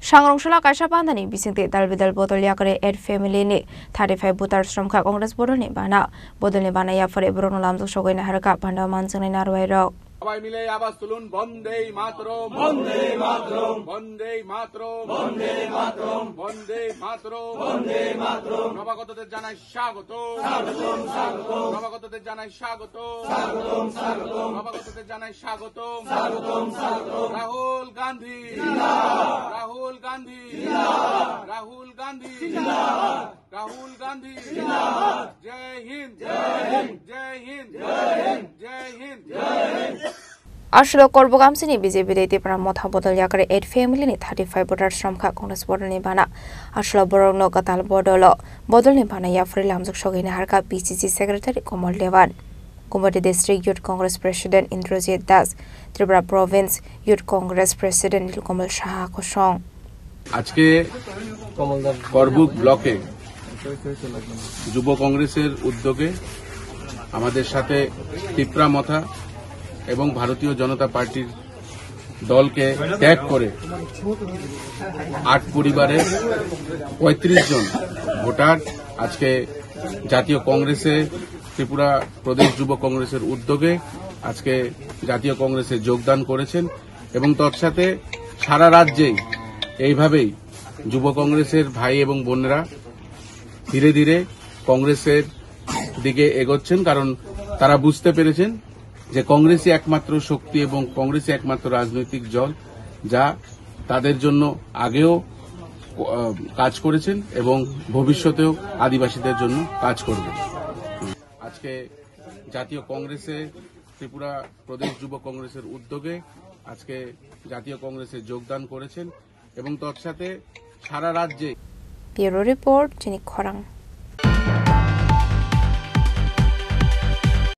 Sangrongshula kaisa pandani bisingte dalbidal botol yakare aid family ni 35 voters from Congress bodol ni bana ya fare brono lamzo sogoi na harka panda mansang na narwai rok সবাই মিলে আওয়াজ তুলুন বন্দে মাতরম বন্দে মাতরম বন্দে মাতরম বন্দে মাতরম বন্দে মাতরম বন্দে মাতরম নবাগতদের জানাই স্বাগত স্বাগতম স্বাগতম নবাগতদের জানাই স্বাগত স্বাগতম স্বাগতম নবাগতদের জানাই স্বাগত স্বাগতম স্বাগতম রাহুল গান্ধী জিন্দাবাদ রাহুল গান্ধী জিন্দাবাদ রাহুল গান্ধী জিন্দাবাদ রাহুল গান্ধী জিন্দাবাদ জয় হিন্দ জয় হিন্দ জয় হিন্দ জয় হিন্দ জয় হিন্দ জয় Hind Ashlo Korbogamsini BJP Deti Pramotha Bodol Yakare 8 family ni 35 voters from Congress Bodol ni bana Ashlo Borogno Katal Bodolo Bodol ni bana ya Free Lamzuk Shogina Harka PCC Secretary Komal Devan Kumbati District Youth Congress President Indrajit Das Tripura Province Youth Congress President Nilkamal Shah Koshong আজকে করবুক ব্লকে যুব কংগ্রেসের উদ্যোগে আমাদের সাথে ত্রিপুরা মথা এবং ভারতীয় জনতা পার্টির দলকে ত্যাগ করে 8 পরিবারের 35 জন ভোটার আজকে জাতীয় কংগ্রেসে ত্রিপুরা প্রদেশ যুব কংগ্রেসের উদ্যোগে আজকে জাতীয় কংগ্রেসে যোগদান করেছেন এবং তৎসাথে সারা রাজ্যেই এইভাবেই যুব কংগ্রেসের ভাই এবং বোনেরা ধীরে ধীরে কংগ্রেসের দিকে এগোচ্ছেন কারণ তারা বুঝতে পেরেছেন যে কংগ্রেসই একমাত্র শক্তি এবং কংগ্রেসই একমাত্র রাজনৈতিক দল যা তাদের জন্য আগেও কাজ করেছেন এবং ভবিষ্যতেও আদিবাসীদের জন্য কাজ করবেন আজকে জাতীয় কংগ্রেসে ত্রিপুরা প্রদেশ যুব কংগ্রেসের উদ্যোগে আজকে জাতীয় কংগ্রেসে যোগদান করেছেন এবং তৎসাথে সারা রাজ্যে ব্যুরো রিপোর্ট চিনি খরাং